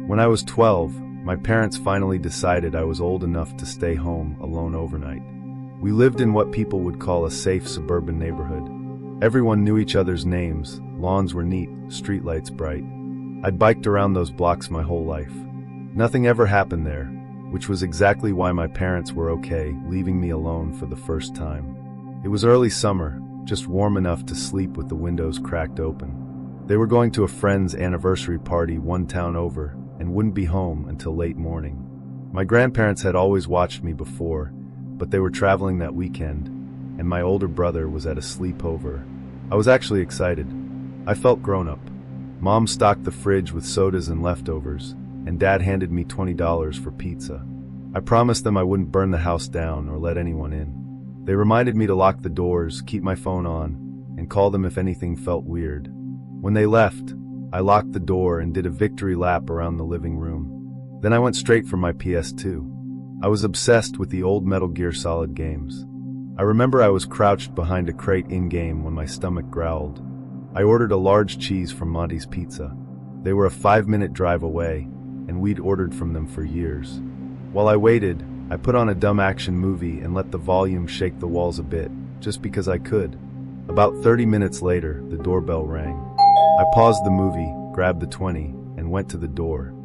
When I was 12, my parents finally decided I was old enough to stay home alone overnight. We lived in what people would call a safe suburban neighborhood. Everyone knew each other's names, lawns were neat, streetlights bright. I'd biked around those blocks my whole life. Nothing ever happened there, which was exactly why my parents were okay leaving me alone for the first time. It was early summer, just warm enough to sleep with the windows cracked open. They were going to a friend's anniversary party one town over and wouldn't be home until late morning. My grandparents had always watched me before, but they were traveling that weekend, and my older brother was at a sleepover. I was actually excited. I felt grown up. Mom stocked the fridge with sodas and leftovers, and Dad handed me $20 for pizza. I promised them I wouldn't burn the house down or let anyone in. They reminded me to lock the doors, keep my phone on, and call them if anything felt weird. When they left, I locked the door and did a victory lap around the living room. Then I went straight for my PS2. I was obsessed with the old Metal Gear Solid games. I remember I was crouched behind a crate in-game when my stomach growled. I ordered a large cheese from Monty's Pizza. They were a 5-minute drive away, and we'd ordered from them for years. While I waited, I put on a dumb action movie and let the volume shake the walls a bit, just because I could. About 30 minutes later, the doorbell rang. I paused the movie, grabbed the 20, and went to the door.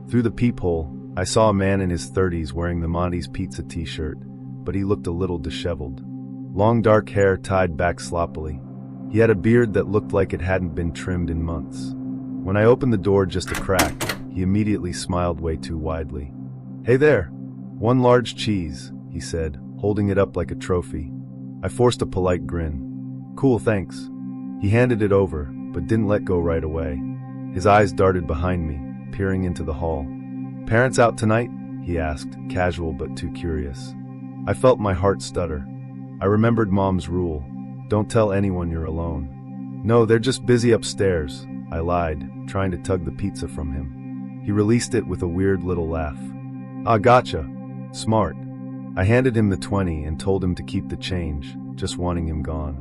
Through the peephole, I saw a man in his 30s wearing the Monty's Pizza t-shirt, but he looked a little disheveled. Long dark hair tied back sloppily. He had a beard that looked like it hadn't been trimmed in months. When I opened the door just a crack, he immediately smiled way too widely. "Hey there. One large cheese," he said, holding it up like a trophy. I forced a polite grin. "Cool, thanks." He handed it over, but didn't let go right away. His eyes darted behind me, peering into the hall. "Parents out tonight?" he asked, casual but too curious. I felt my heart stutter. I remembered Mom's rule, don't tell anyone you're alone. "No, they're just busy upstairs," I lied, trying to tug the pizza from him. He released it with a weird little laugh. "Ah, gotcha. Smart." I handed him the 20 and told him to keep the change, just wanting him gone.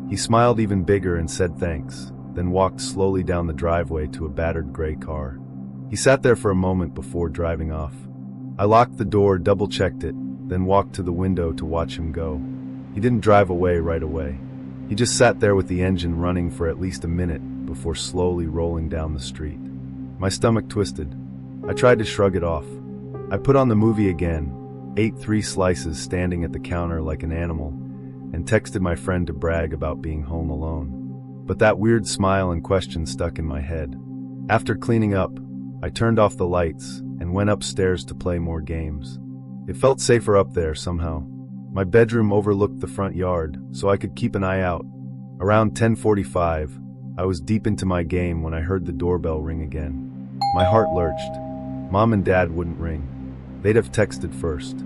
He smiled even bigger and said thanks, then walked slowly down the driveway to a battered gray car. He sat there for a moment before driving off. I locked the door, double-checked it, then walked to the window to watch him go. He didn't drive away right away. He just sat there with the engine running for at least a minute before slowly rolling down the street. My stomach twisted. I tried to shrug it off. I put on the movie again, ate 3 slices standing at the counter like an animal, and texted my friend to brag about being home alone. But that weird smile and question stuck in my head. After cleaning up, I turned off the lights and went upstairs to play more games. It felt safer up there somehow. My bedroom overlooked the front yard, so I could keep an eye out. Around 10:45, I was deep into my game when I heard the doorbell ring again. My heart lurched. Mom and Dad wouldn't ring. They'd have texted first.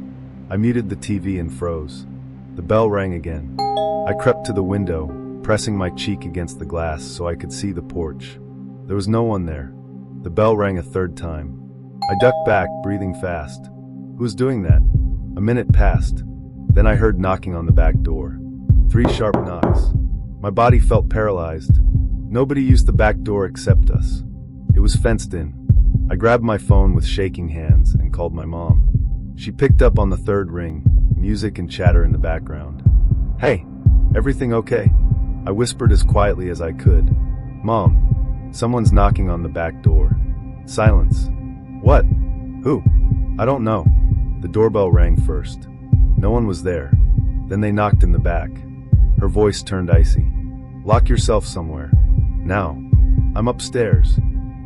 I muted the TV and froze. The bell rang again. I crept to the window, pressing my cheek against the glass so I could see the porch. There was no one there. The bell rang a 3rd time. I ducked back, breathing fast. Who was doing that? A minute passed. Then I heard knocking on the back door. 3 sharp knocks. My body felt paralyzed. Nobody used the back door except us. It was fenced in. I grabbed my phone with shaking hands and called my mom. She picked up on the 3rd ring, music and chatter in the background. "Hey, everything okay?" I whispered as quietly as I could. "Mom, someone's knocking on the back door." Silence. "What? Who?" "I don't know." The doorbell rang first. No one was there. Then they knocked in the back. Her voice turned icy. "Lock yourself somewhere. Now. I'm upstairs.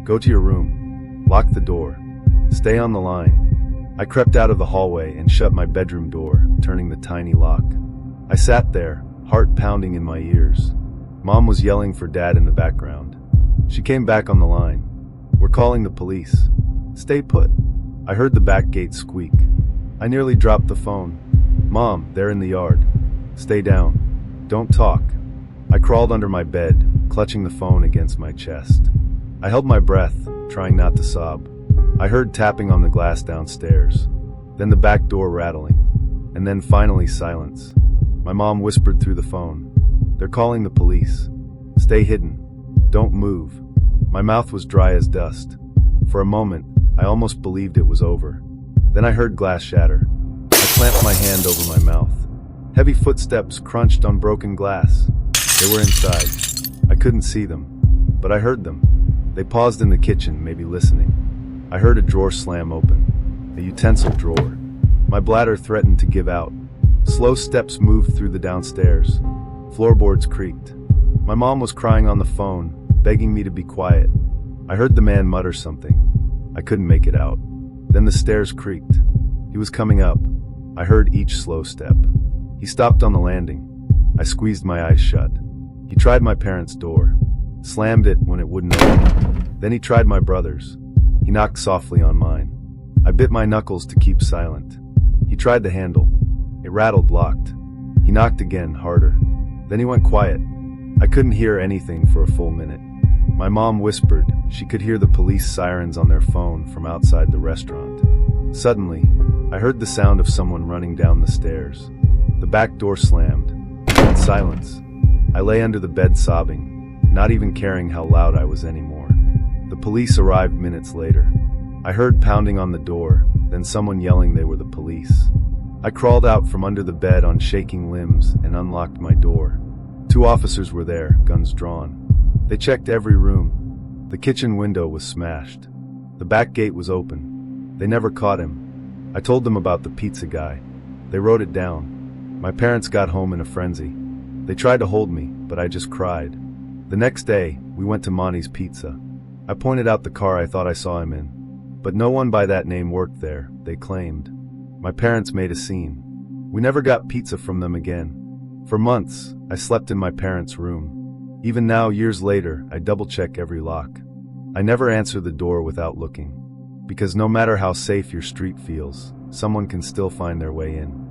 Go to your room. Lock the door. Stay on the line." I crept out of the hallway and shut my bedroom door, turning the tiny lock. I sat there, heart pounding in my ears. Mom was yelling for Dad in the background. She came back on the line. "We're calling the police." "Stay put." I heard the back gate squeak. I nearly dropped the phone. "Mom, they're in the yard." "Stay down. Don't talk." I crawled under my bed, clutching the phone against my chest. I held my breath, trying not to sob. I heard tapping on the glass downstairs, then the back door rattling, and then finally silence. My mom whispered through the phone, "They're calling the police. Stay hidden. Don't move." My mouth was dry as dust. For a moment, I almost believed it was over. Then I heard glass shatter. I clamped my hand over my mouth. Heavy footsteps crunched on broken glass. They were inside. I couldn't see them, but I heard them. They paused in the kitchen, maybe listening. I heard a drawer slam open. A utensil drawer. My bladder threatened to give out. Slow steps moved through the downstairs. Floorboards creaked. My mom was crying on the phone, begging me to be quiet. I heard the man mutter something. I couldn't make it out. Then the stairs creaked. He was coming up. I heard each slow step. He stopped on the landing. I squeezed my eyes shut. He tried my parents' door. Slammed it when it wouldn't open. Then he tried my brother's. He knocked softly on mine. I bit my knuckles to keep silent. He tried the handle. It rattled locked. He knocked again, harder. Then he went quiet. I couldn't hear anything for a full minute. My mom whispered she could hear the police sirens on their phone from outside the restaurant. Suddenly, I heard the sound of someone running down the stairs. The back door slammed. And silence. I lay under the bed sobbing, not even caring how loud I was anymore. The police arrived minutes later. I heard pounding on the door, then someone yelling they were the police. I crawled out from under the bed on shaking limbs and unlocked my door. 2 officers were there, guns drawn. They checked every room. The kitchen window was smashed. The back gate was open. They never caught him. I told them about the pizza guy. They wrote it down. My parents got home in a frenzy. They tried to hold me, but I just cried. The next day, we went to Monty's Pizza. I pointed out the car I thought I saw him in. But no one by that name worked there, they claimed. My parents made a scene. We never got pizza from them again. For months, I slept in my parents' room. Even now, years later, I double-check every lock. I never answer the door without looking. Because no matter how safe your street feels, someone can still find their way in.